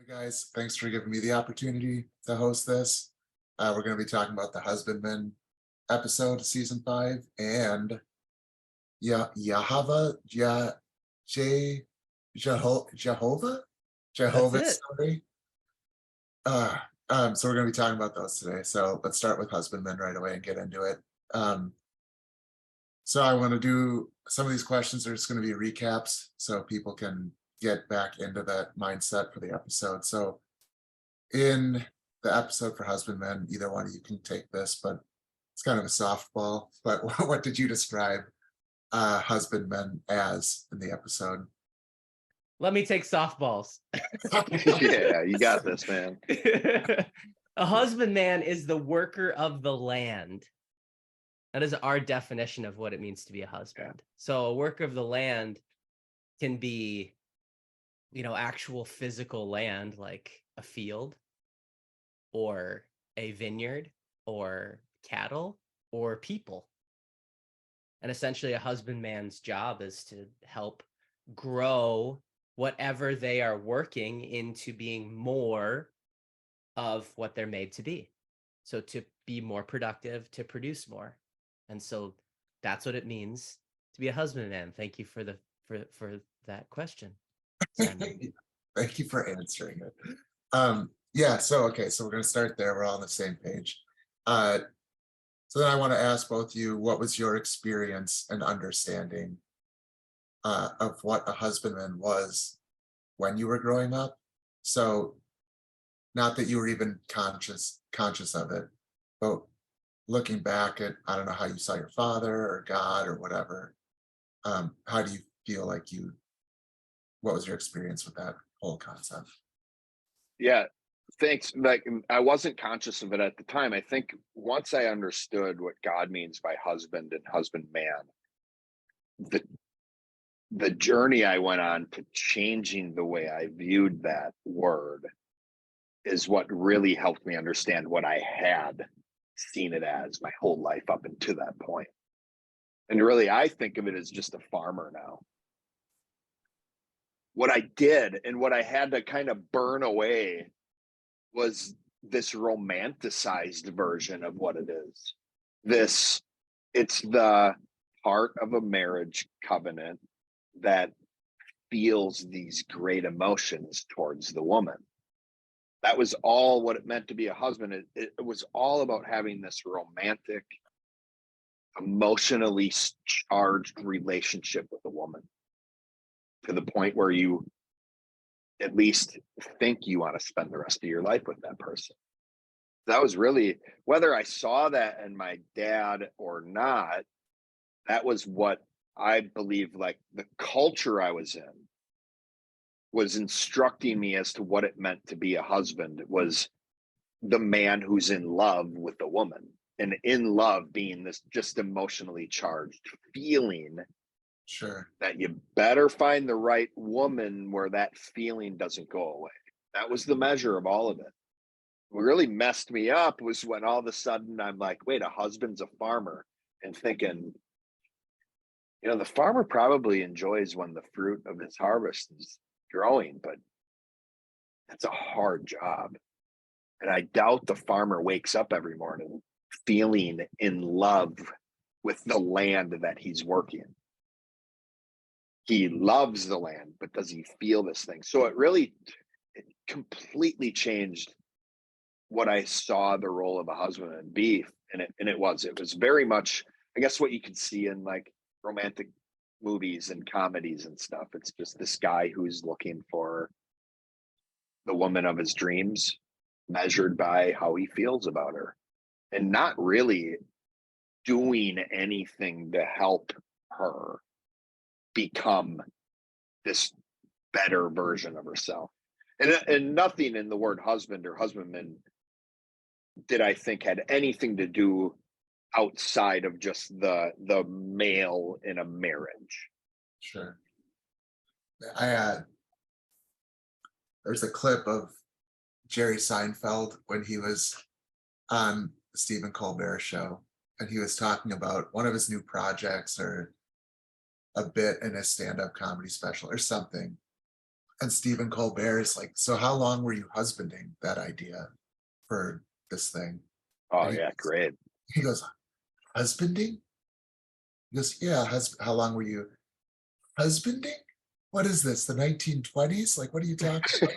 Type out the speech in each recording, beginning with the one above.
Guys, thanks for giving me the opportunity to host this. We're going to be talking about the Husbandman episode, season 5, and Yahava, J, Jehovah, That's Jehovah's it. story. So we're going to be talking about those today. So let's start with Husbandman right away and get into it. So I want to do some of these questions are just going to be recaps so people can get back into that mindset for the episode. So in the episode for Husbandman, either one of you can take this, but it's kind of a softball. But what did you describe Husbandman as in the episode? Let me take softballs. Yeah, you got this, man. A husbandman is the worker of the land. That is our definition of what it means to be a husband. Yeah. So a worker of the land can be, actual physical land like a field or a vineyard or cattle or people. And essentially a husbandman's job is to help grow whatever they are working into being more of what they're made to be. So to be more productive, to produce more. And so that's what it means to be a husbandman. Thank you for that question, Simon. Thank you for answering it. Yeah, so we're going to start there. We're all on the same page. So then I want to ask both of you, what was your experience and understanding of what a husbandman was when you were growing up? So not that you were even conscious of it, but looking back at, I don't know how you saw your father or God or whatever, how do you feel like what was your experience with that whole concept? Yeah, thanks. Like, I wasn't conscious of it at the time. I think once I understood what God means by husband and husbandman, the journey I went on to changing the way I viewed that word is what really helped me understand what I had seen it as my whole life up until that point. And really, I think of it as just a farmer now. What I did and what I had to kind of burn away was this romanticized version of what it is. It's the part of a marriage covenant that feels these great emotions towards the woman. That was all what it meant to be a husband. It was all about having this romantic, emotionally charged relationship with a woman, to the point where you at least think you want to spend the rest of your life with that person. That was really, whether I saw that in my dad or not, that was what I believe, like the culture I was in was instructing me as to what it meant to be a husband. It was the man who's in love with the woman, and in love being this just emotionally charged feeling. Sure. That you better find the right woman where that feeling doesn't go away. That was the measure of all of it. What really messed me up was when all of a sudden I'm like, wait, a husband's a farmer, and thinking, the farmer probably enjoys when the fruit of his harvest is growing, but that's a hard job. And I doubt the farmer wakes up every morning feeling in love with the land that he's working. He loves the land, but does he feel this thing? So it completely changed what I saw the role of a husband and be. And it was very much, I guess, what you could see in like romantic movies and comedies and stuff. It's just this guy who's looking for the woman of his dreams, measured by how he feels about her, and not really doing anything to help her become this better version of herself. And nothing in the word husband or husbandman did I think had anything to do outside of just the male in a marriage. Sure. There's a clip of Jerry Seinfeld when he was on the Stephen Colbert show, and he was talking about one of his new projects or a bit in his stand-up comedy special or something. And Stephen Colbert is like, so how long were you husbanding that idea for this thing? Oh And yeah, great. he goes, husbanding? He goes, yeah, how long were you husbanding? What is this, the 1920s? Like, what are you talking about?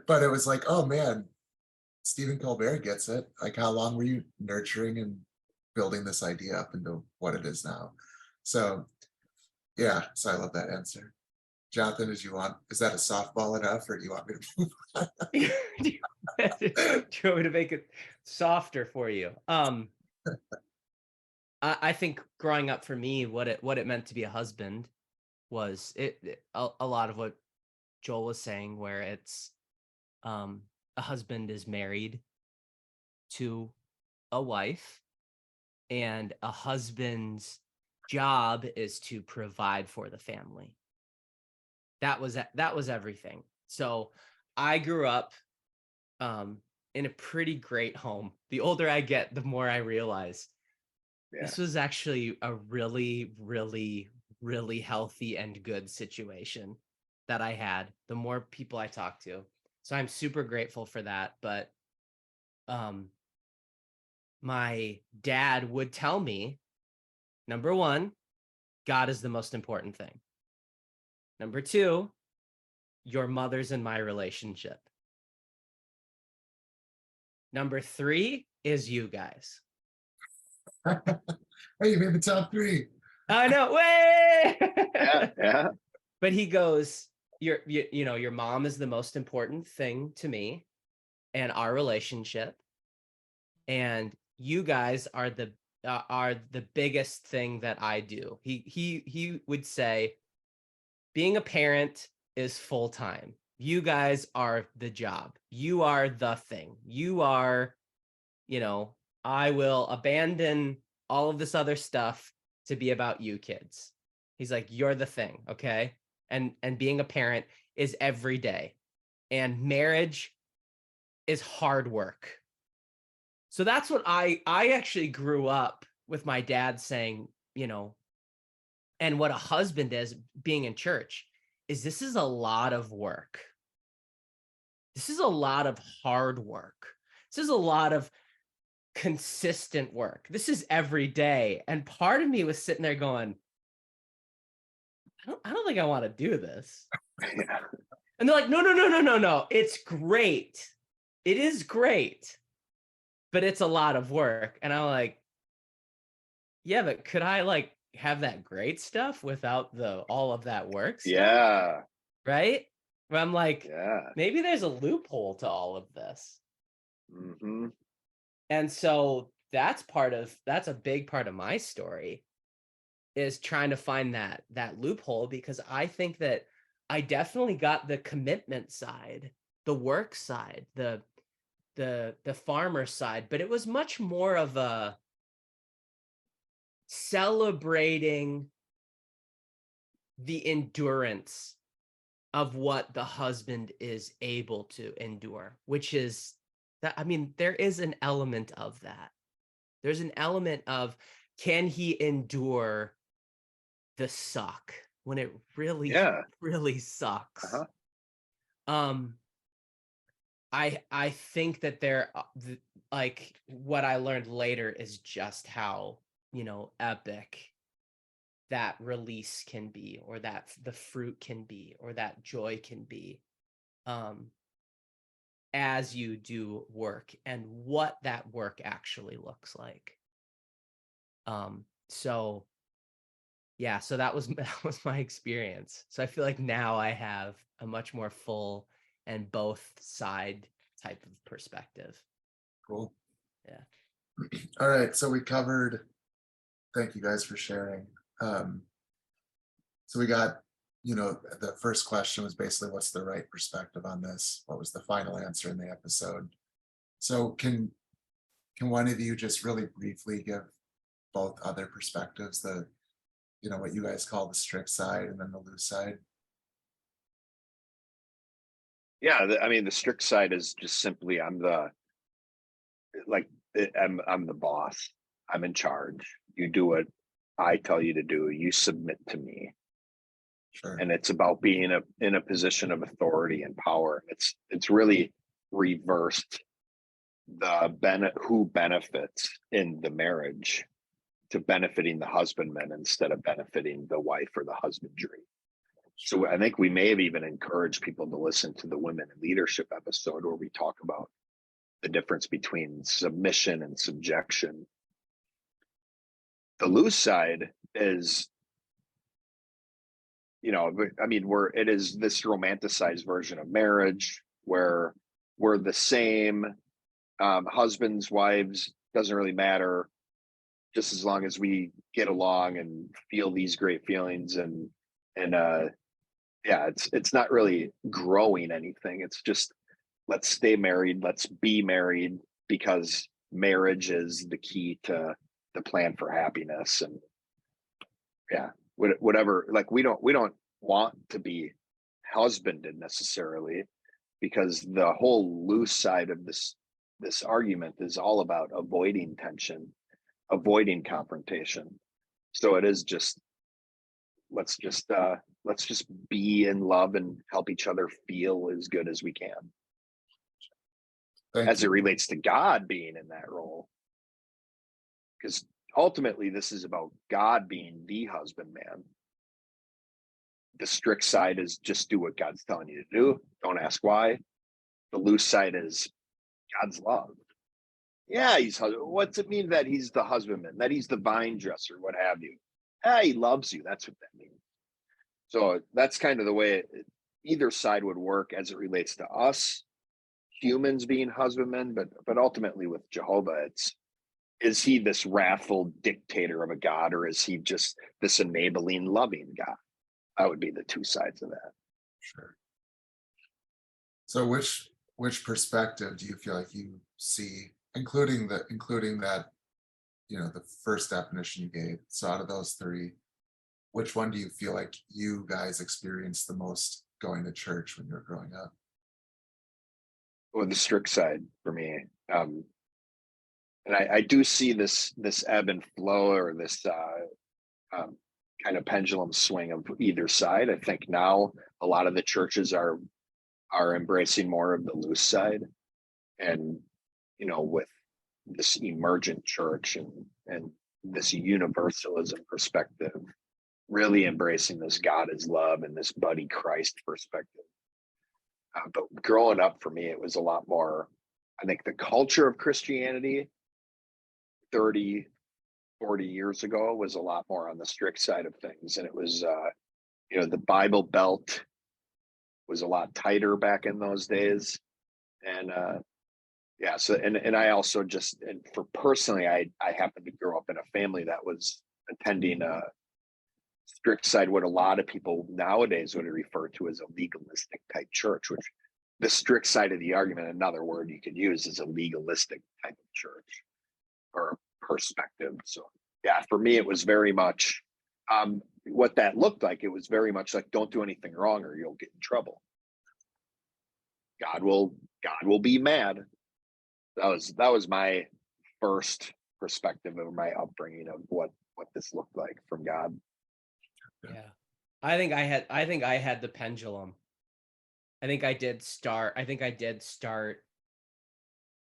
But it was like, oh man, Stephen Colbert gets it. Like, how long were you nurturing and building this idea up into what it is now? So yeah, so I love that answer. Jonathan, is that a softball enough, or do you want me to move on? Do you want me to make it softer for you? I think growing up for me, what it meant to be a husband was a lot of what Joel was saying, where it's a husband is married to a wife, and a husband's job is to provide for the family. That was everything. So I grew up in a pretty great home. The older I get, the more I realize this was actually a really, really, really healthy and good situation that I had. The more people I talked to, so I'm super grateful for that. But my dad would tell me, number one, God is the most important thing. Number two, your mother's and my relationship. Number three is you guys. Hey, you made the top three. I know. Way. Yeah. But he goes, your mom is the most important thing to me and our relationship, and you guys are the biggest thing that I do. He would say, being a parent is full time. You guys are the job. You are the thing. You are, I will abandon all of this other stuff to be about you kids. He's like, you're the thing, okay? And being a parent is every day. And marriage is hard work. So that's what I actually grew up with my dad saying, and what a husband is, being in church, is this is a lot of work. This is a lot of hard work. This is a lot of consistent work. This is every day. And part of me was sitting there going, I don't think I want to do this. Yeah. And they're like, no. It's great. It is great. But it's a lot of work. And I'm like, yeah, but could I have that great stuff without all of that work stuff? Yeah. Right? But I'm like, Yeah. maybe there's a loophole to all of this. Mm-hmm. And so that's a big part of my story, is trying to find that loophole, because I think that I definitely got the commitment side, the work side, the farmer side, but it was much more of a celebrating the endurance of what the husband is able to endure, which is that, there is an element of that. There's an element of, can he endure the suck when it really, really sucks? Uh-huh. I think that what I learned later is just how, epic that release can be, or that the fruit can be, or that joy can be, as you do work, and what that work actually looks like. So yeah, so that was my experience. So I feel like now I have a much more full and both side type of perspective. Cool. Yeah. All right, so we covered, thank you guys for sharing. So we got, the first question was basically, what's the right perspective on this? What was the final answer in the episode? So can one of you just really briefly give both other perspectives, what you guys call the strict side and then the loose side? Yeah, the strict side is just simply, I'm the boss. I'm in charge. You do what I tell you to do. You submit to me. Sure. and it's about being in a position of authority and power. It's really reversed who benefits in the marriage to benefiting the husbandman instead of benefiting the wife or the husbandry. So I think we may have even encouraged people to listen to the women in leadership episode where we talk about the difference between submission and subjection. The loose side is, it is this romanticized version of marriage where we're the same, husbands, wives, doesn't really matter, just as long as we get along and feel these great feelings. And it's not really growing anything. It's just, let's stay married, let's be married, because marriage is the key to the plan for happiness. And whatever, like we don't want to be husbanded necessarily, because the whole loose side of this argument is all about avoiding tension, avoiding confrontation. So it is just, let's just be in love and help each other feel as good as we can. As it relates to God being in that role, because ultimately this is about God being the husbandman. The strict side is just do what God's telling you to do, don't ask why. The loose side is God's love. Yeah, what's it mean that he's the husbandman, that he's the vine dresser, what have you? He loves you. That's what that means. So that's kind of the way either side would work as it relates to us humans being husbandmen, but ultimately with Jehovah, is he this wrathful dictator of a God, or is he just this enabling, loving God? That would be the two sides of that. Sure. So which perspective do you feel like you see, including that, the first definition you gave? So out of those three, which one do you feel like you guys experienced the most going to church when you were growing up? Well, the strict side for me. And I do see this ebb and flow, or this kind of pendulum swing of either side. I think now a lot of the churches are embracing more of the loose side, and with this emergent church and this universalism perspective, really embracing this God is love and this buddy Christ perspective. But growing up for me, it was a lot more, I think the culture of Christianity 30, 40 years ago was a lot more on the strict side of things. And it was, the Bible Belt was a lot tighter back in those days. And so, and I also just, and for personally, I happened to grow up in a family that was attending a strict side, what a lot of people nowadays would refer to as a legalistic type church, which the strict side of the argument, another word you could use, is a legalistic type of church or perspective. So for me, it was very much what that looked like. It was very much like, don't do anything wrong or you'll get in trouble. God will be mad. That was my first perspective of my upbringing of what this looked like from God. Yeah. I think I had the pendulum. I think I did start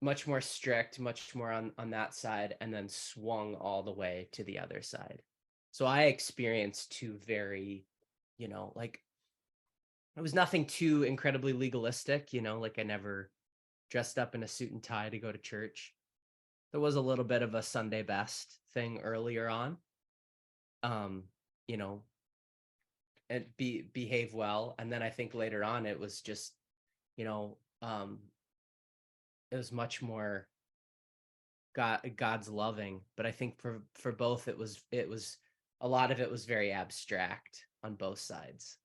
much more strict, much more on that side, and then swung all the way to the other side. So I experienced two very, like, it was nothing too incredibly legalistic, like I never dressed up in a suit and tie to go to church. There was a little bit of a Sunday best thing earlier on. And behave well. And then I think later on it was just, it was much more God's loving. But I think for both, it was a lot of it was very abstract on both sides.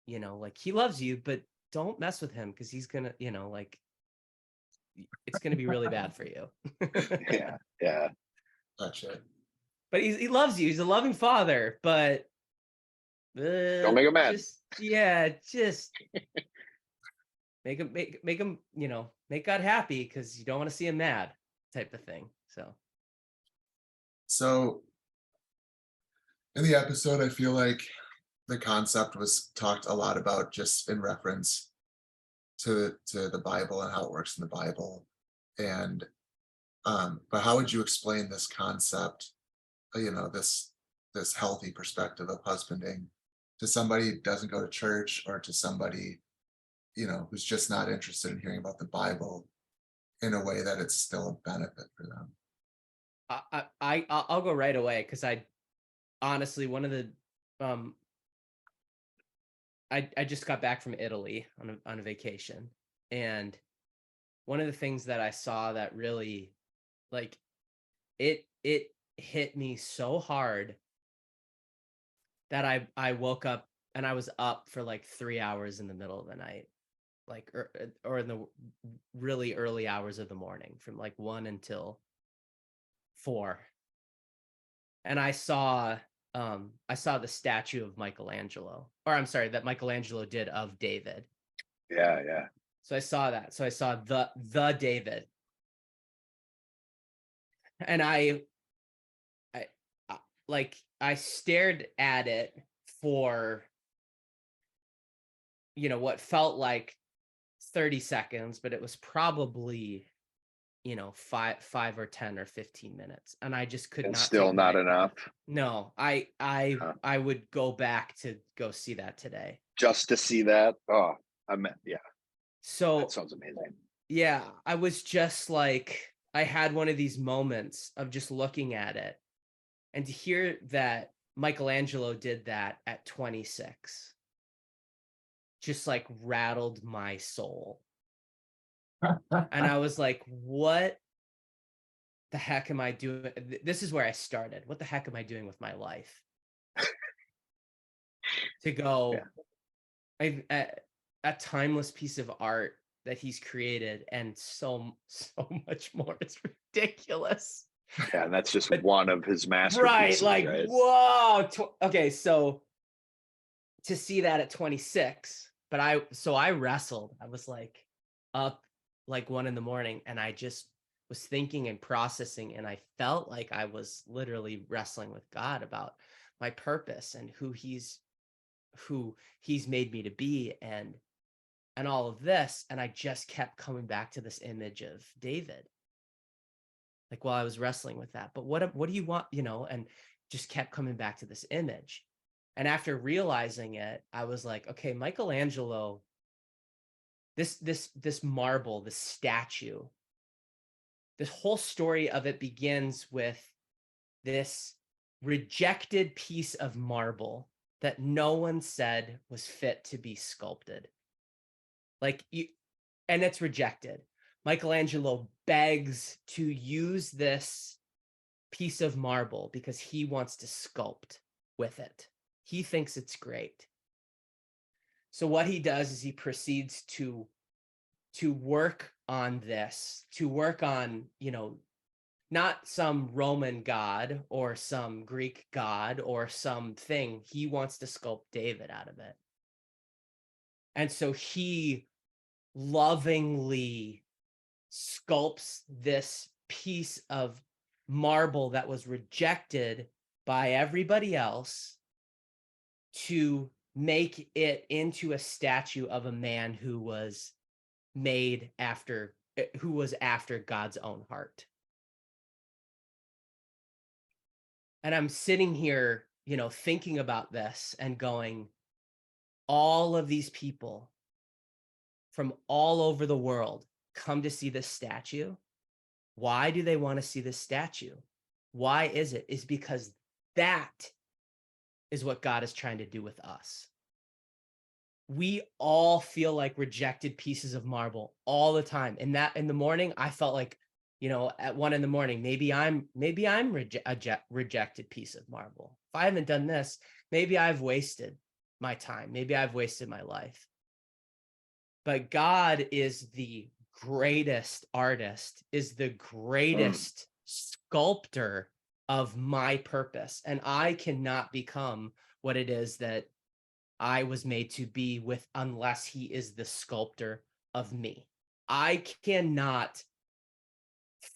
Like, he loves you, but don't mess with him because he's gonna, it's gonna be really bad for you. Yeah. Gotcha. But he loves you. He's a loving father, but don't make him mad. Just make him, make God happy, because you don't want to see him mad, type of thing. So in the episode, I feel like the concept was talked a lot about just in reference to the Bible and how it works in the Bible. And but how would you explain this concept, this healthy perspective of husbanding to somebody who doesn't go to church, or to somebody, who's just not interested in hearing about the Bible, in a way that it's still a benefit for them? I'll go right away, because I honestly, one of the I just got back from Italy on a vacation, and one of the things that I saw that really, like, it hit me so hard that I woke up, and I was up for like 3 hours in the middle of the night, like, or in the really early hours of the morning, from like 1 until 4. And I saw the statue of Michelangelo, or I'm sorry, that Michelangelo did of David. Yeah, yeah. So I saw that. So I saw the David. And I I stared at it for, what felt like 30 seconds, but it was probably, 5 or 10 or 15 minutes. And I just could And not still take not my, enough. no, I would go back to go see that today. Just to see that. Oh, yeah, So that sounds amazing. yeah, I was just like, I had one of these moments of just looking at it, and to hear that Michelangelo did that at 26 just like rattled my soul. And I was like, what the heck am I doing? This is where I started. What the heck am I doing with my life? To go, a timeless piece of art that he's created, and so much more. It's ridiculous. Yeah, and that's just one of his Right, masterpieces, like, whoa. Okay, so to see that at 26, but I wrestled. I was like up like 1 a.m, and I just was thinking and processing, and I felt like I was literally wrestling with God about my purpose and who he's made me to be, and all of this. And I just kept coming back to this image of David, like, while I was wrestling with that. But what do you want, and just kept coming back to this image. And after realizing it, I was like, okay, Michelangelo, this marble, this statue, this whole story of it begins with this rejected piece of marble that no one said was fit to be sculpted. And it's rejected. Michelangelo begs to use this piece of marble because he wants to sculpt with it. He thinks it's great. So what he does is he proceeds to work on this, to work on, not some Roman god or some Greek god or something. He wants to sculpt David out of it. And so he lovingly sculpts this piece of marble that was rejected by everybody else to make it into a statue of a man who was after God's own heart. And I'm sitting here, thinking about this and going, all of these people from all over the world come to see this statue. Why do they want to see this statue? Why is it? It's because that is what God is trying to do with us. We all feel like rejected pieces of marble all the time. And that in the morning, I felt like, at 1 a.m, maybe I'm a rejected piece of marble. If I haven't done this, maybe I've wasted my time. Maybe I've wasted my life. But God is the greatest artist, is the greatest sculptor of my purpose. And I cannot become what it is that I was made to be unless he is the sculptor of me. I cannot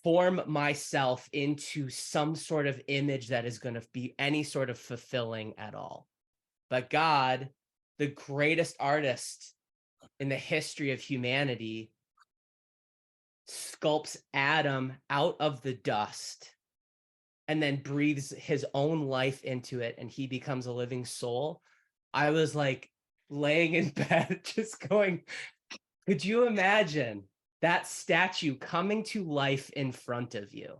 form myself into some sort of image that is going to be any sort of fulfilling at all. But God, the greatest artist in the history of humanity, sculpts Adam out of the dust and then breathes his own life into it, and he becomes a living soul. I was like laying in bed just going, could you imagine that statue coming to life in front of you?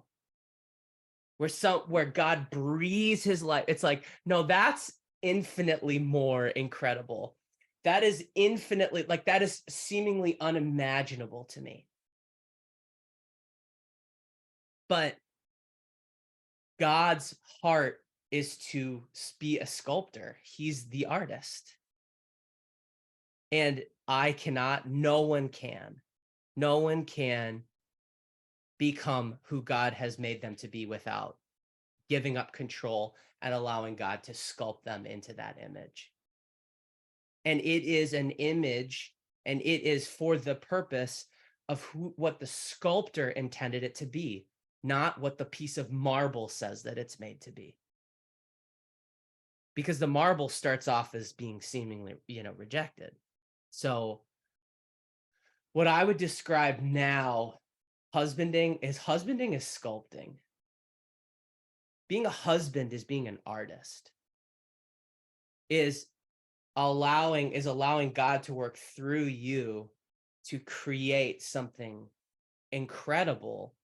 Where God breathes his life. It's like, no, that's infinitely more incredible. That is infinitely, like, that is seemingly unimaginable to me. But God's heart is to be a sculptor. He's the artist. And no one can become who God has made them to be without giving up control and allowing God to sculpt them into that image. And it is an image, and it is for the purpose of what the sculptor intended it to be, not what the piece of marble says that it's made to be. Because the marble starts off as being seemingly, rejected. So what I would describe now, husbanding is sculpting. Being a husband is being an artist. Is allowing God to work through you to create something incredible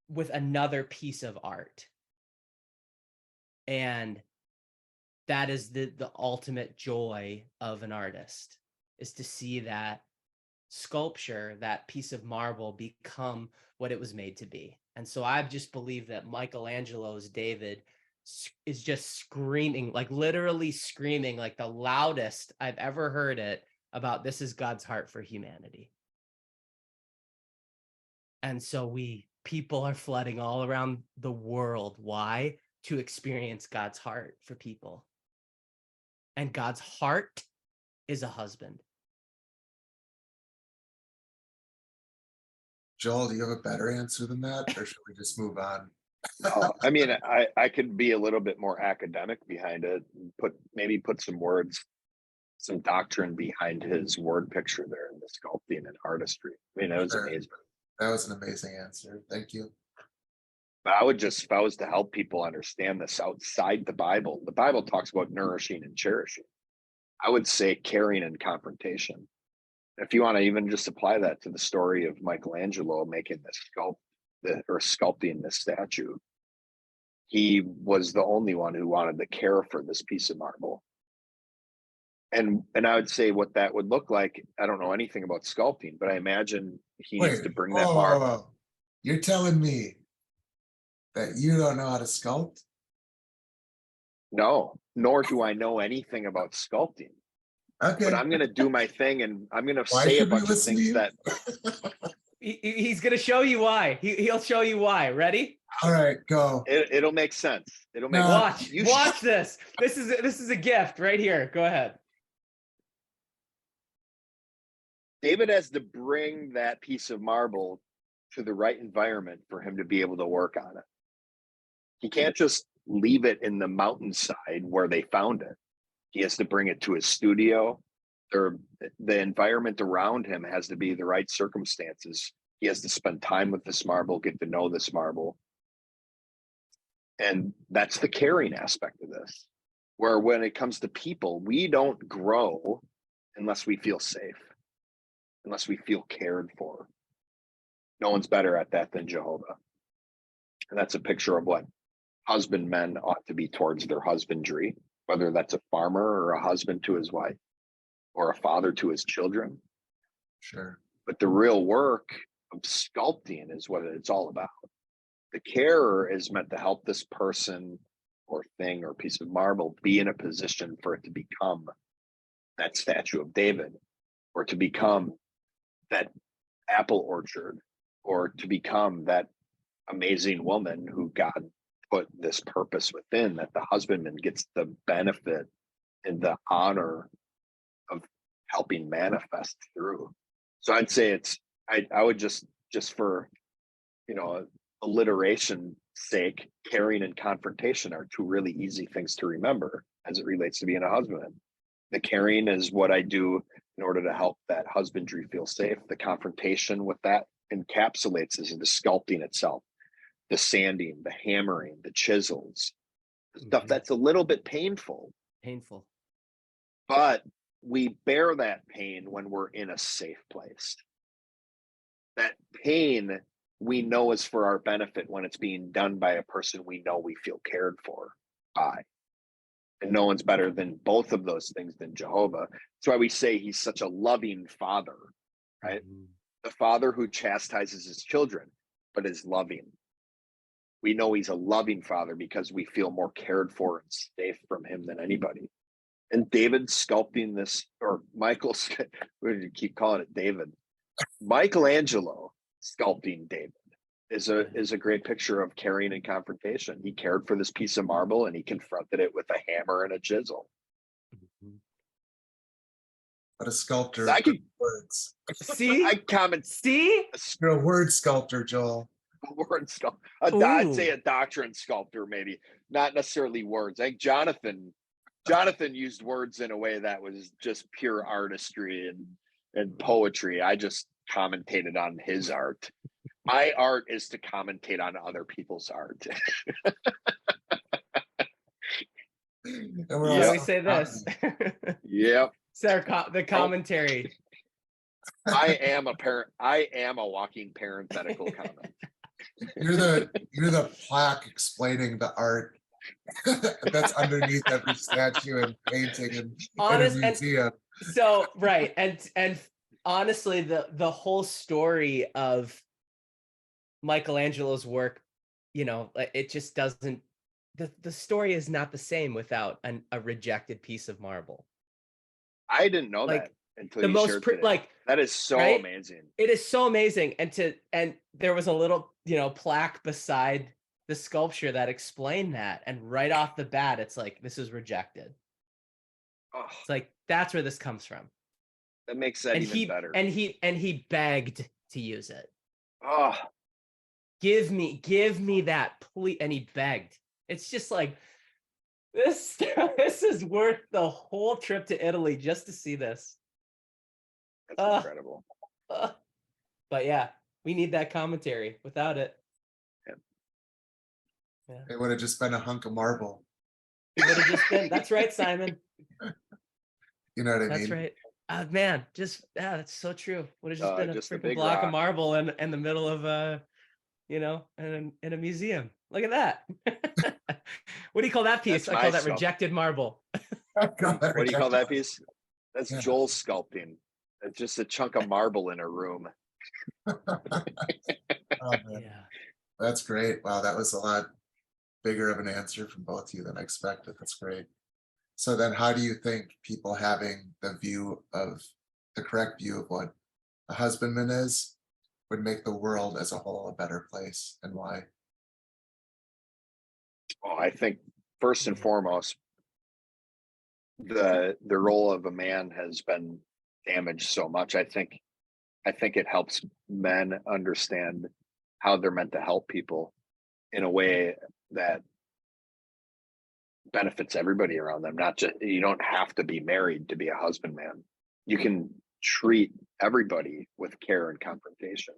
with another piece of art. And that is the ultimate joy of an artist, is to see that sculpture, that piece of marble, become what it was made to be. And so I just believe that Michelangelo's David is just screaming, like literally screaming, like the loudest I've ever heard it, about this is God's heart for humanity. And so people are flooding all around the world. Why? To experience God's heart for people. And God's heart is a husband. Joel, do you have a better answer than that, or should we just move on? I mean, I could be a little bit more academic behind it, and put some words, some doctrine behind his word picture there in the sculpting and artistry. I mean, it was amazing. That was an amazing answer. Thank you. But if I was to help people understand this outside the Bible talks about nourishing and cherishing. I would say caring and confrontation. If you want to even just apply that to the story of Michelangelo making sculpting this statue, he was the only one who wanted to care for this piece of marble. And I would say what that would look like. I don't know anything about sculpting, but I imagine he needs to bring that marble. You're telling me that you don't know how to sculpt? No, nor do I know anything about sculpting. Okay. But I'm going to do my thing, and I'm going to say a bunch of things that he's going to show you why. He'll show you why. Ready? All right, go. It'll make sense. It'll make sense. Watch this. This is a gift right here. Go ahead. David has to bring that piece of marble to the right environment for him to be able to work on it. He can't just leave it in the mountainside where they found it. He has to bring it to his studio. The environment around him has to be the right circumstances. He has to spend time with this marble, get to know this marble. And that's the caring aspect of this, where when it comes to people, we don't grow unless we feel safe, unless we feel cared for. No one's better at that than Jehovah. And that's a picture of what husbandmen ought to be towards their husbandry, whether that's a farmer or a husband to his wife or a father to his children. Sure. But the real work of sculpting is what it's all about. The carer is meant to help this person or thing or piece of marble be in a position for it to become that statue of David, or to become that apple orchard, or to become that amazing woman who God put this purpose within, that the husbandman gets the benefit and the honor of helping manifest through. So I'd say I would just for alliteration sake, caring and confrontation are two really easy things to remember as it relates to being a husband. The caring is what I do in order to help that husbandry feel safe. The confrontation, what that encapsulates is the sculpting itself, the sanding, the hammering, the chisels, the stuff that's a little bit painful. Painful. But we bear that pain when we're in a safe place. That pain we know is for our benefit when it's being done by a person we know we feel cared for by. And no one's better than both of those things than Jehovah. That's why we say he's such a loving father, right? The father who chastises his children, but is loving. We know he's a loving father because we feel more cared for and safe from him than anybody. And David sculpting this, or Michael's, we keep calling it David. Michelangelo sculpting David is a great picture of caring and confrontation. He cared for this piece of marble and he confronted it with a hammer and a chisel. But a sculptor, I could words. See? I comment. See? You're a word sculptor, Joel. Word sculptor. I'd say a doctrine sculptor, maybe not necessarily words. I think Jonathan used words in a way that was just pure artistry and poetry. I just commentated on his art. My art is to commentate on other people's art. And So also we say this. Yep. The commentary. I am a walking parenthetical comment. You're the plaque explaining the art that's underneath every statue and painting in a museum. So right, and honestly, the whole story of Michelangelo's work, it just doesn't. The story is not the same without a rejected piece of marble. I didn't know that until you shared today. That is so right? amazing. It is so amazing, and there was a little plaque beside the sculpture that explained that, and right off the bat, it's like, this is rejected. Oh, it's like, that's where this comes from. That makes that even better. And he begged to use it. Oh, give me that, please. And he begged. It's just like, this is worth the whole trip to Italy just to see this. That's incredible. But yeah, we need that commentary. Without it, it would have just been a hunk of marble. It would have just been. That's right, Simon. You know what I mean? That's right. Man, that's so true. Would have just been a freaking block rock of marble in the middle of in a museum. Look at that. What do you call that piece? I call that rejected marble. What do you call that piece? That's Joel's sculpting. It's just a chunk of marble in a room. Yeah. That's great. Wow, that was a lot bigger of an answer from both of you than I expected. That's great. So then how do you think people having the correct view of what a husbandman is would make the world as a whole a better place, and why? Oh, I think first and foremost, the role of a man has been damaged so much. I think it helps men understand how they're meant to help people in a way that benefits everybody around them. Not just, you don't have to be married to be a husbandman. You can treat everybody with care and confrontation.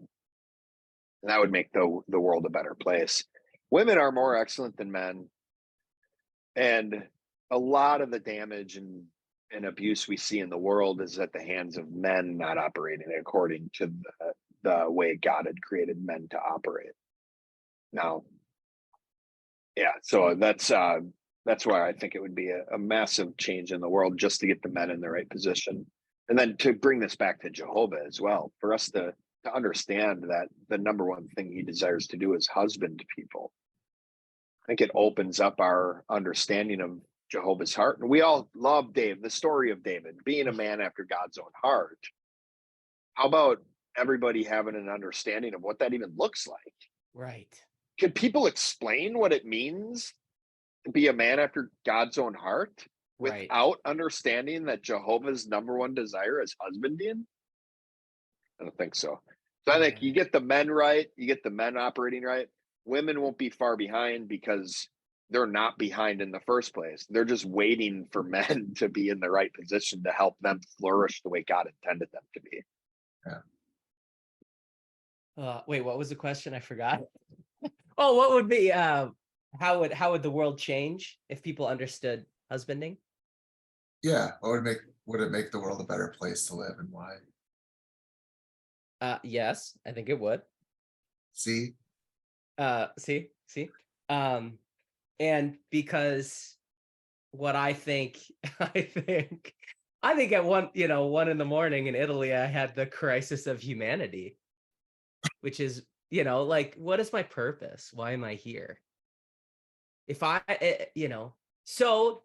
And that would make the world a better place. Women are more excellent than men. And a lot of the damage and abuse we see in the world is at the hands of men not operating according to the way God had created men to operate. Now, yeah, so that's why I think it would be a massive change in the world just to get the men in the right position. And then to bring this back to Jehovah as well, for us to understand that the number one thing he desires to do is husband people. I think it opens up our understanding of Jehovah's heart. And we all love David, the story of David, being a man after God's own heart. How about everybody having an understanding of what that even looks like? Right. Could people explain what it means to be a man after God's own heart without understanding that Jehovah's number one desire is husbanding? I don't think so. So I think you get the men right, you get the men operating right, women won't be far behind because they're not behind in the first place. They're just waiting for men to be in the right position to help them flourish the way God intended them to be. Wait, what was the question? I forgot. Oh, what would be how would the world change if people understood husbanding? Yeah, would it make the world a better place to live, and why? Yes, I think it would. See? See. And because what I think, I think at one in the morning in Italy, I had the crisis of humanity, which is, like, what is my purpose? Why am I here? If I, so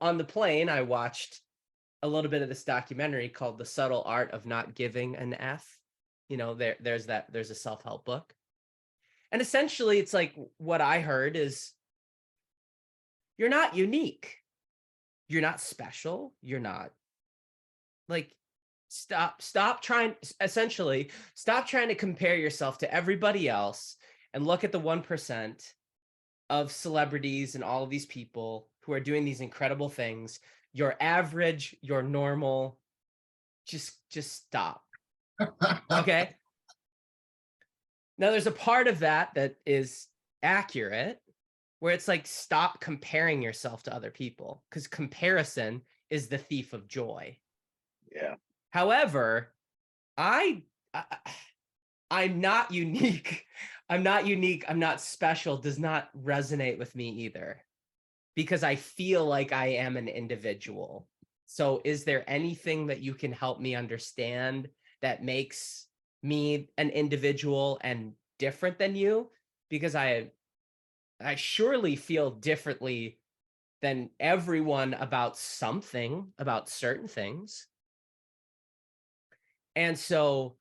on the plane, I watched a little bit of this documentary called The Subtle Art of Not Giving an F. There's a self-help book. And essentially it's like what I heard is you're not unique. You're not special. You're not like, stop trying to compare yourself to everybody else and look at the 1% of celebrities and all of these people who are doing these incredible things. You're average, you're normal. Just stop. Okay. Now there's a part of that is accurate, where it's like, stop comparing yourself to other people, because comparison is the thief of joy. Yeah. However, I'm not unique. I'm not unique. I'm not special does not resonate with me either, because I feel like I am an individual. So is there anything that you can help me understand that makes me an individual and different than you? Because I surely feel differently than everyone about certain things. And so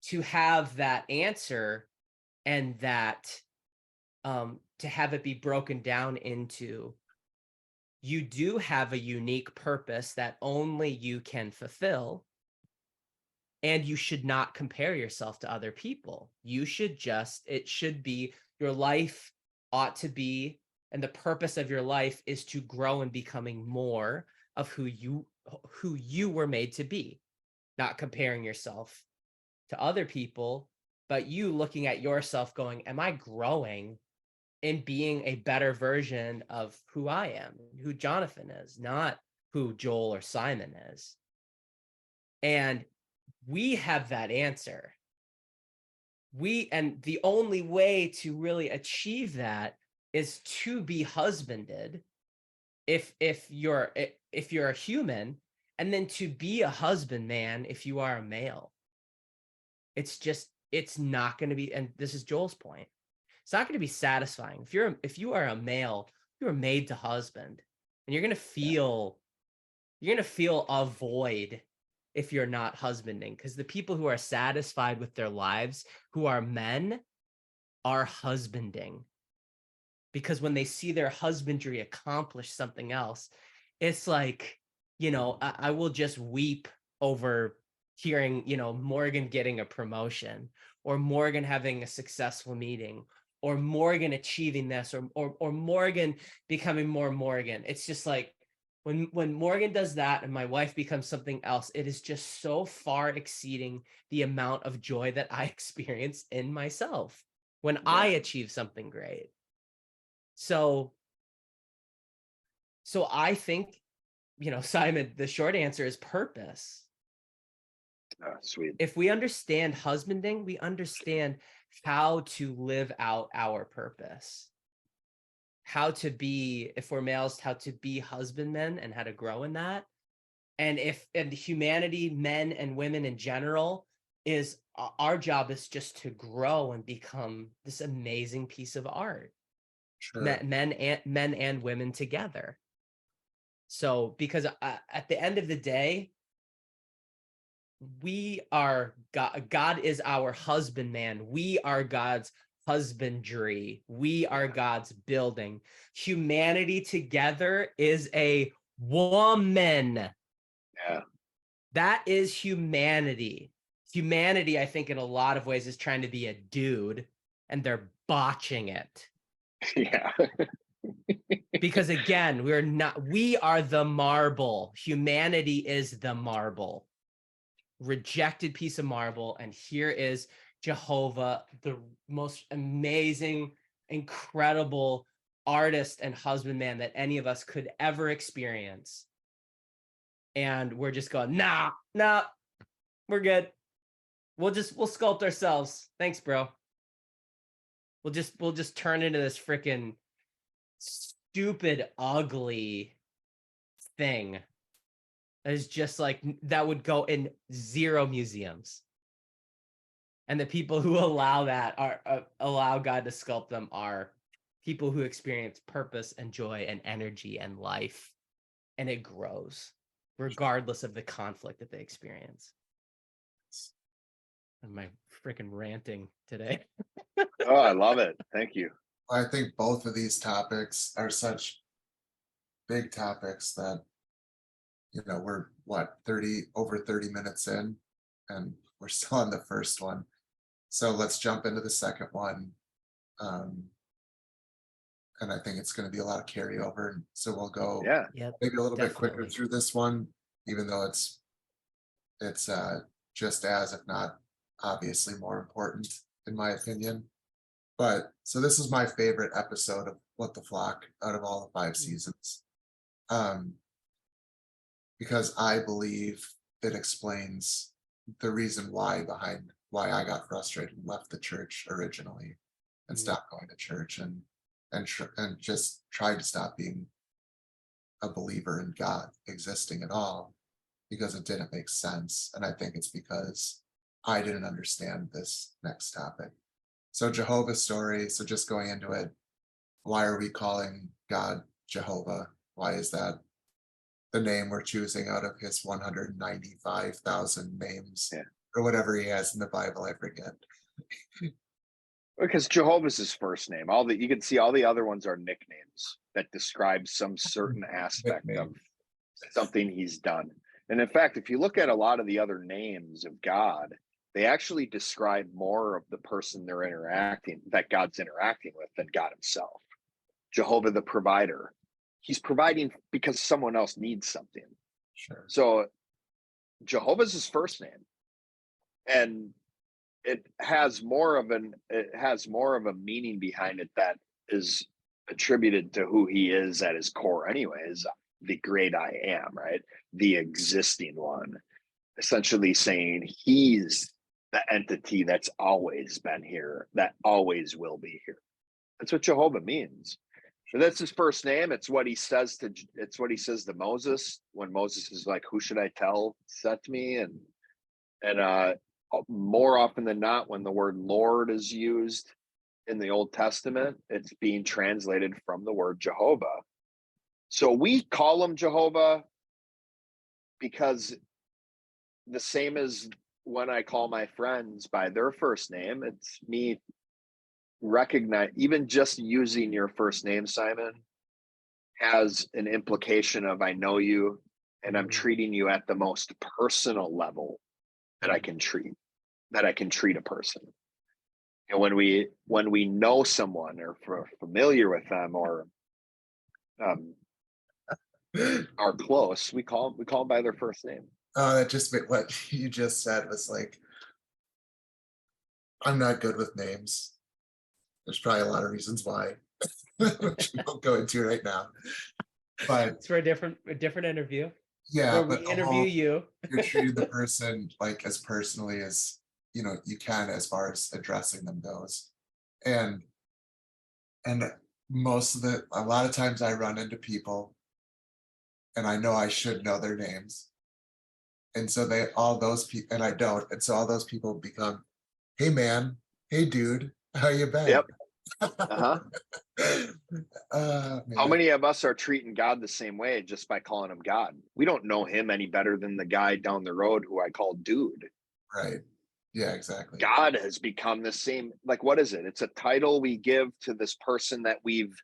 to have that answer, and that to have it be broken down into, you do have a unique purpose that only you can fulfill, and you should not compare yourself to other people. It should be, your life ought to be, and the purpose of your life is to grow in becoming more of who you were made to be, not comparing yourself to other people, but you looking at yourself going, am I growing in being a better version of who I am, who Jonathan is, not who Joel or Simon is? And we have that answer. And the only way to really achieve that is to be husbanded, if you're a human, and then to be a husbandman if you are a male. It's not going to be, and this is Joel's point, it's not going to be satisfying. If you are a male, you are made to husband, and you're going to feel a void if you're not husbanding, because the people who are satisfied with their lives, who are men, are husbanding. Because when they see their husbandry accomplish something else, it's like, I will just weep over hearing, Morgan getting a promotion, or Morgan having a successful meeting, or Morgan achieving this, or Morgan becoming more Morgan. It's just like, when Morgan does that and my wife becomes something else, it is just so far exceeding the amount of joy that I experience in myself when I achieve something great. So I think, Simon, the short answer is purpose. Sweet. If we understand husbanding, we understand how to live out our purpose. How to be, if we're males, how to be husbandmen and how to grow in that. And humanity, men and women in general, is our job is just to grow and become this amazing piece of art. Sure. Men and women together. So, because at the end of the day, we are God is our husbandman. We are God's husbandry. We are God's building. Humanity together is a woman. Yeah. That is humanity. Humanity, I think, in a lot of ways is trying to be a dude, and they're botching it. Yeah. Because again, we are the marble. Humanity is the marble, rejected piece of marble. And here is Jehovah, the most amazing, incredible artist and husbandman that any of us could ever experience. And we're just going, nah, we're good. We'll sculpt ourselves. Thanks, bro. We'll just turn into this freaking stupid, ugly thing that is just like, that would go in 0 museums. And the people who allow that allow God to sculpt them are people who experience purpose and joy and energy and life, and it grows regardless of the conflict that they experience. Am I freaking ranting today? Oh, I love it. Thank you. I think both of these topics are such big topics that, we're over 30 minutes in, and we're still on the first one. So let's jump into the second one. And I think it's going to be a lot of carryover. And so we'll go maybe a little bit quicker through this one, even though it's just as, if not obviously more important, in my opinion. But so this is my favorite episode of What the Flock out of all the 5 seasons. Because I believe it explains the reason why I got frustrated and left the church originally and stopped going to church and just tried to stop being a believer in God existing at all, because it didn't make sense. And I think it's because I didn't understand this next topic. So Jehovah's story. So just going into it, why are we calling God Jehovah? Why is that the name we're choosing out of his 195,000 names or whatever he has in the Bible? I forget. Because Jehovah's his first name. You can see all the other ones are nicknames that describe some certain aspect of something he's done. And in fact, if you look at a lot of the other names of God, they actually describe more of the person that God's interacting with than God himself. Jehovah the provider. He's providing because someone else needs something. Sure. So Jehovah's his first name. And it has more of a meaning behind it that is attributed to who he is at his core anyways, the great I am, right? The existing one, essentially saying he's the entity that's always been here, that always will be here. That's what Jehovah means. So that's his first name. It's what he says to Moses when Moses is like, who should I tell sent me? And more often than not, when the word Lord is used in the Old Testament, it's being translated from the word Jehovah. So we call him Jehovah because the same as when I call my friends by their first name, it's me recognize, even just using your first name, Simon, has an implication of I know you and I'm treating you at the most personal level that I can treat a person. And when we know someone or are familiar with them or are close, we call them by their first name. That just what you just said was like, I'm not good with names. There's probably a lot of reasons why, which we won't go into right now. But it's for a different interview. Yeah, where we interview you. You're treating the person like as personally as you can, as far as addressing them goes. And a lot of times I run into people and I know I should know their names. And so all those people, and I don't. And so all those people become, hey man, hey dude, how you been? Yep. How many of us are treating God the same way just by calling him God? We don't know him any better than the guy down the road who I call dude. Right. Yeah, exactly. God has become the same. Like, what is it? It's a title we give to this person that we've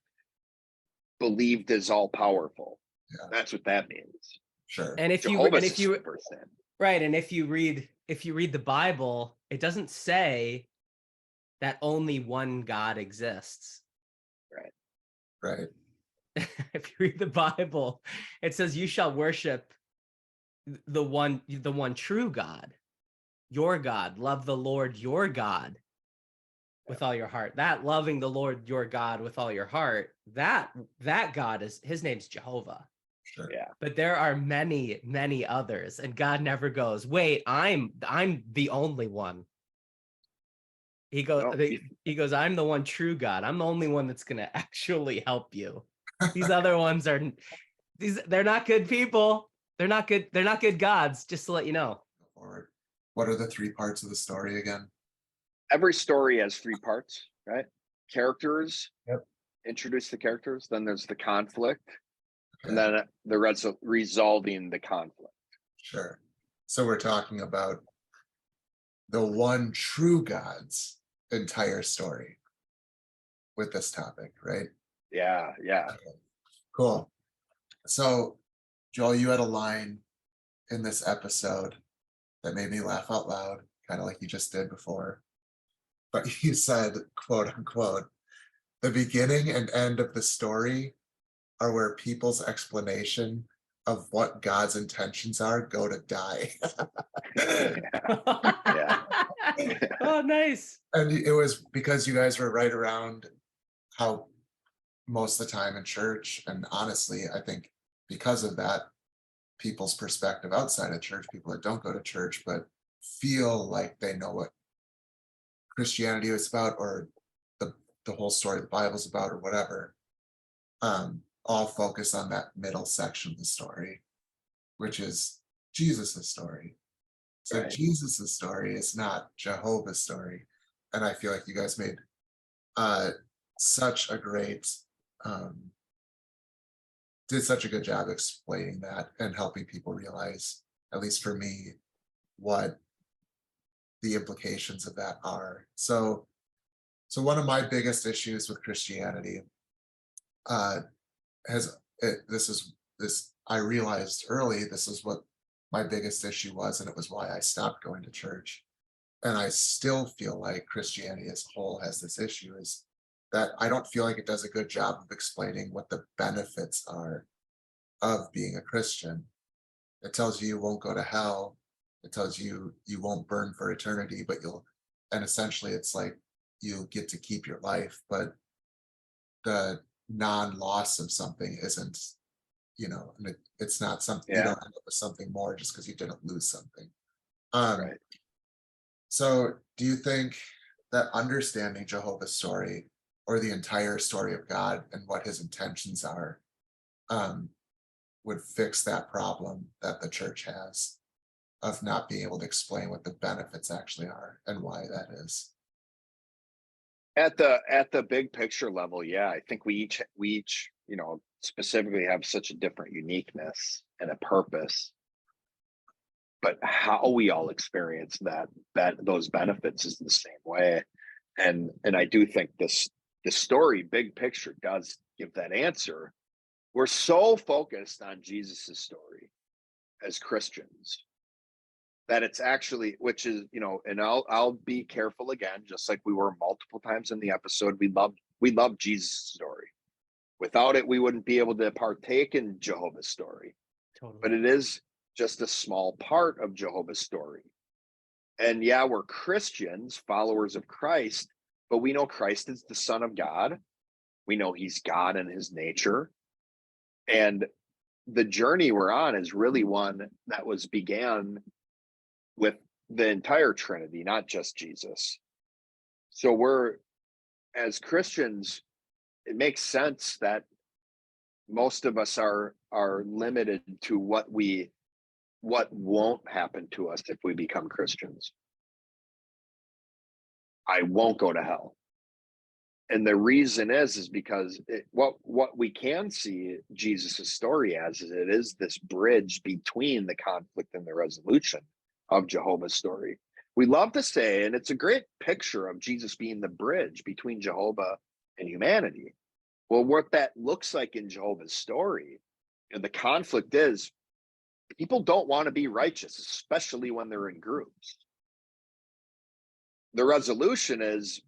believed is all powerful. Yeah. That's what that means. Sure. And if you right, and if you read the Bible, it doesn't say that only one God exists. Right. If you read the Bible, it says you shall worship the one true God, your God. Love the Lord your God with all your heart. That loving the Lord your God with all your heart, that God is, his name's Jehovah. Sure. Yeah. But there are many, many others, and God never goes, wait, I'm the only one. He goes, No, he goes, I'm the one true God. I'm the only one that's gonna actually help you. These other ones are they're not good people. They're not good gods, just to let you know. Or what are the three parts of the story again? every story has three parts, right? Characters, Yep. introduce the characters, then there's the conflict, and Okay, then the resolving the conflict. sure. So we're talking about the one true God's entire story with this topic, right? Yeah, yeah. Okay, cool. So, Joel, you had a line in this episode that made me laugh out loud, kind of like you just did before. But you said, quote unquote, the beginning and end of the story are where people's explanation of what God's intentions are go to die. Yeah. Oh, nice. And it was because you guys were right around how most of the time in church, and honestly, I think because of that, people's perspective outside of church, people that don't go to church, but feel like they know what Christianity is about, or the whole story of the Bible's about, or whatever, all focus on that middle section of the story, which is Jesus's story. So Right. Jesus's story is not Jehovah's story. And I feel like you guys made such a great did such a good job explaining that and helping people realize, at least for me, what the implications of that are. So one of my biggest issues with Christianity has this I realized early this is what my biggest issue was, and it was why I stopped going to church. And I still feel like Christianity as a whole has this issue, is that I don't feel like it does a good job of explaining what the benefits are of being a Christian. It tells you you won't go to hell. It tells you you won't burn for eternity, but and essentially it's like you get to keep your life, but the non-loss of something isn't, and it's not something, you Yeah. don't end up with something more just because you didn't lose something. Um, Right. So do you think that understanding Jehovah's story, or the entire story of God and what his intentions are, would fix that problem that the church has of not being able to explain what the benefits actually are and why that is? At the big picture level, yeah, I think we each, specifically have such a different uniqueness and a purpose. But how we all experience those benefits is the same way. And I do think the story, big picture, does give that answer. We're so focused on Jesus's story as Christians that it's actually, which is, and I'll be careful again, just like we were multiple times in the episode. We love Jesus' story. Without it, we wouldn't be able to partake in Jehovah's story. Totally. But it is just a small part of Jehovah's story. And yeah, we're Christians, followers of Christ, but we know Christ is the Son of God. We know he's God in his nature. And the journey we're on is really one that began with the entire Trinity, not just Jesus. So as Christians, it makes sense that most of us are limited to what won't happen to us if we become Christians. I won't go to hell. And the reason is because what we can see Jesus' story as is it is this bridge between the conflict and the resolution of Jehovah's story. We love to say, and it's a great picture of Jesus being the bridge between Jehovah and humanity. Well, what that looks like in Jehovah's story, and the conflict is people don't want to be righteous, especially when they're in groups. The resolution is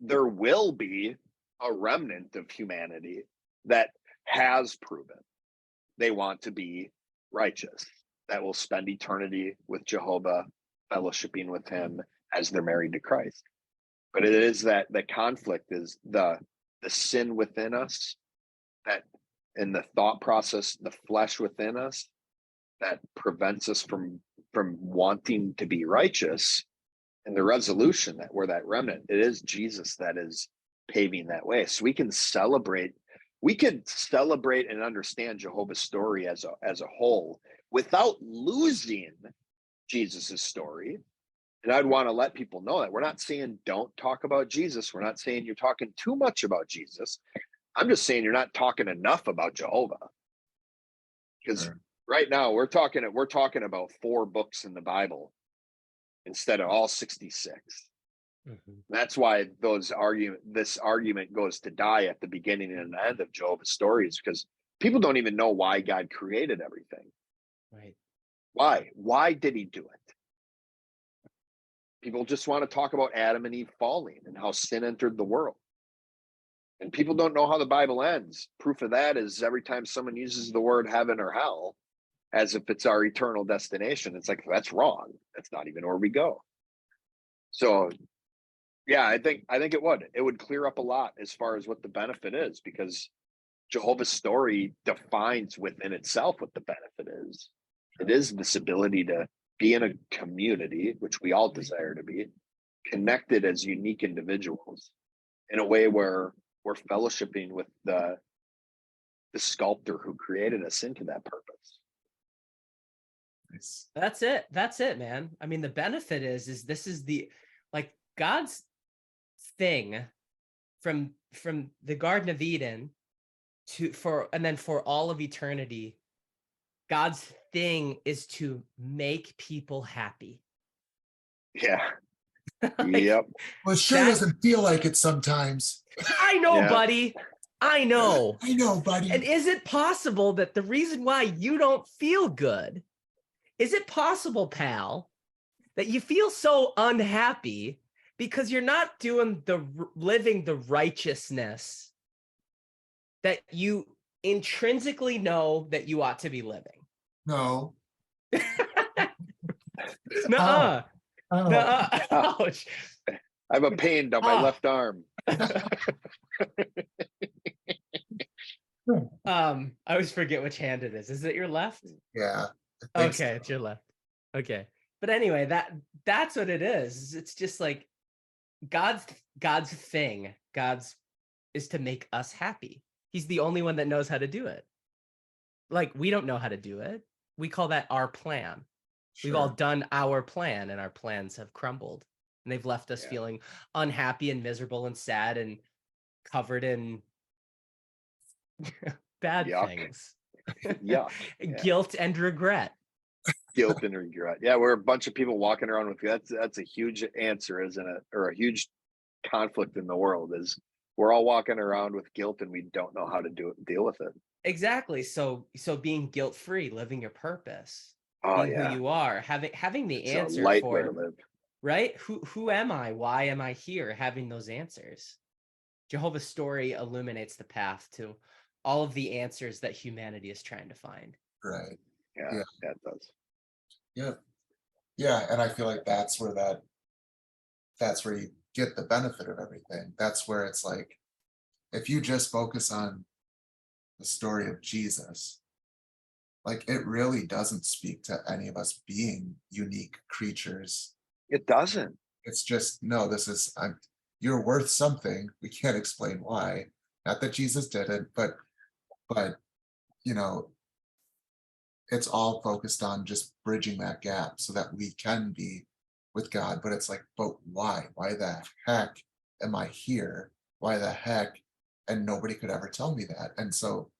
there will be a remnant of humanity that has proven they want to be righteous, that will spend eternity with Jehovah, fellowshipping with him as they're married to Christ. But it is that the conflict is the sin within us, that in the thought process, the flesh within us, that prevents us from wanting to be righteous. And the resolution that we're that remnant, it is Jesus that is paving that way. So we can celebrate and understand Jehovah's story as a whole without losing Jesus's story. And I'd want to let people know that we're not saying don't talk about Jesus. We're not saying you're talking too much about Jesus. I'm just saying you're not talking enough about Jehovah. Because Sure. right now we're talking about 4 books in the Bible instead of all 66. Mhm. That's why this argument goes to die at the beginning and the end of Jehovah's stories, because people don't even know why God created everything. Right. Why did he do it? People just want to talk about Adam and Eve falling and how sin entered the world. And people don't know how the Bible ends. Proof of that is every time someone uses the word heaven or hell as if it's our eternal destination, it's like, that's wrong. That's not even where we go. So yeah, I think it would clear up a lot as far as what the benefit is, because Jehovah's story defines within itself what the benefit is. It is this ability to be in a community, which we all desire to be, connected as unique individuals in a way where we're fellowshipping with the sculptor who created us into that purpose. Nice. That's it, man. I mean, the benefit is this is the, like, God's thing from the Garden of Eden for all of eternity. God's thing is to make people happy. Yeah. Like, Yep. Well, it sure doesn't feel like it sometimes. I know, Yeah. buddy. I know. I know, buddy. And is it possible that the reason why you don't feel good, is it possible, pal, that you feel so unhappy because you're not doing living the righteousness that you intrinsically know that you ought to be living? No. Nuh-uh. Oh. Nuh-uh. Ouch. I have a pain down my left arm. I always forget which hand it is. Is it your left? Yeah. I think Okay, so. it's your left. Okay. But anyway, that's what it is. It's just like God's thing. Is to make us happy. He's the only one that knows how to do it. Like, we don't know how to do it. We call that our plan. We've all Sure. done our plan, and our plans have crumbled, and they've left us feeling unhappy and miserable and sad and covered in bad Yuck. things. Yuck. Yeah. Guilt and regret. Guilt and regret. Yeah, we're a bunch of people walking around with that's a huge answer, isn't it? Or a huge conflict in the world is we're all walking around with guilt and we don't know how to deal with it. Exactly. So being guilt-free, living your purpose, Oh being yeah. who you are, having the It's answer a light for way to live. right? Who am I? Why am I here? Having those answers. Jehovah's story illuminates the path to all of the answers that humanity is trying to find. Right. Yeah, Yeah. that does. Yeah. Yeah. And I feel like that's where you get the benefit of everything. That's where it's like, if you just focus on the story of Jesus, like, it really doesn't speak to any of us being unique creatures. It doesn't. It's just, no, you're worth something. We can't explain why. Not that Jesus didn't, but you know, it's all focused on just bridging that gap so that we can be with God. But it's like, but why? Why the heck am I here? Why the heck? And nobody could ever tell me that. And so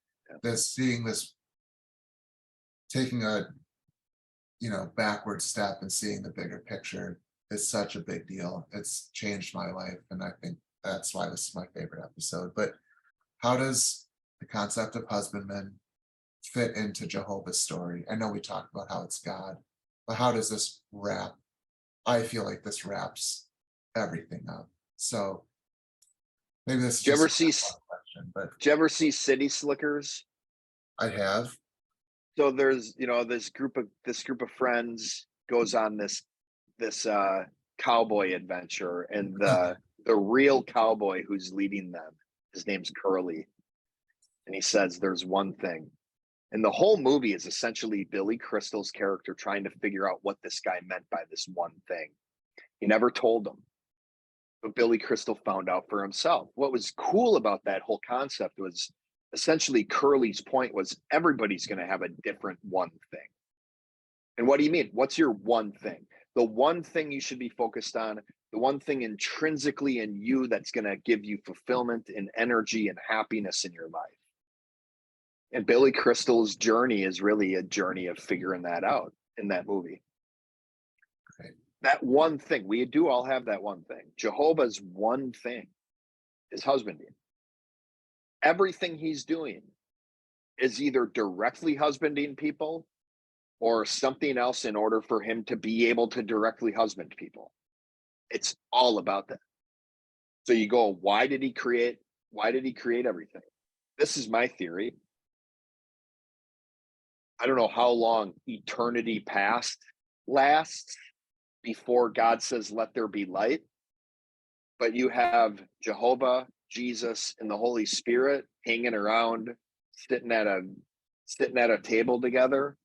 taking a backward step and seeing the bigger picture is such a big deal. It's changed my life, and I think that's why this is my favorite episode. But how does the concept of husbandman fit into Jehovah's story? I know we talked about how it's God, but how does this wrap? I feel like this wraps everything up. So maybe this is Did you ever just see? a question, but Did you ever see City Slickers? I have. So there's, this group of friends goes on this cowboy adventure, and the real cowboy who's leading them, his name's Curly, and he says there's one thing. And the whole movie is essentially Billy Crystal's character trying to figure out what this guy meant by this one thing. He never told him, but Billy Crystal found out for himself. What was cool about that whole concept was essentially Curly's point was everybody's going to have a different one thing. And what do you mean? What's your one thing? The one thing you should be focused on, the one thing intrinsically in you that's going to give you fulfillment and energy and happiness in your life. And Billy Crystal's journey is really a journey of figuring that out in that movie. Right. That one thing, we do all have that one thing. Jehovah's one thing is husbanding. Everything he's doing is either directly husbanding people or something else in order for him to be able to directly husband people. It's all about that. So you go, why did he create everything? This is my theory. I don't know how long eternity past lasts before God says, let there be light. But you have Jehovah, Jesus, and the Holy Spirit hanging around, sitting at a table together,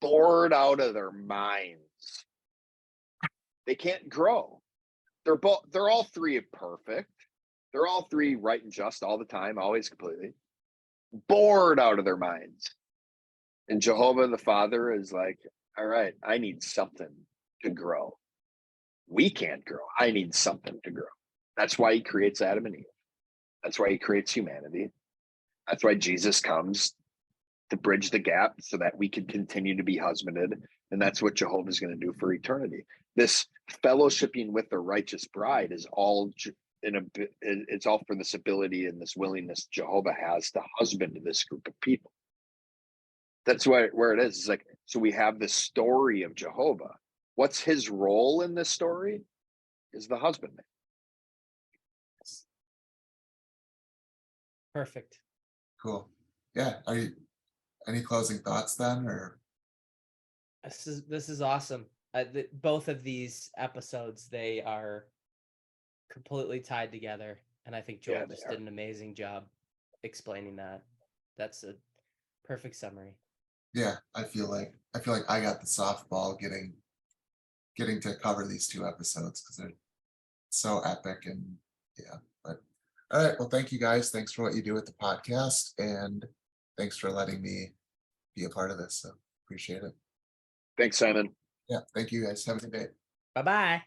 bored out of their minds. They can't grow. They're all three perfect. They're all three right and just all the time, always completely. Bored out of their minds. And Jehovah the Father is like, all right, I need something to grow. We can't grow. I need something to grow. That's why he creates Adam and Eve. That's why he creates humanity. That's why Jesus comes to bridge the gap so that we can continue to be husbanded. And that's what Jehovah is going to do for eternity. This fellowshipping with the righteous bride is all it's all for this ability and this willingness Jehovah has to husband this group of people. That's where it is. It's like, so we have this story of Jehovah. What's his role in this story? Is the husbandman. Perfect. Cool. Yeah. Any closing thoughts then, or? This is awesome. Both of these episodes, they are completely tied together, and I think Joel just did an amazing job explaining that. That's a perfect summary. Yeah, I feel like I got the softball getting to cover these two episodes because they're so epic, and yeah. But all right, well, thank you guys. Thanks for what you do with the podcast, and thanks for letting me be a part of this. So appreciate it. Thanks, Simon. Yeah, thank you guys. Have a good day. Bye-bye.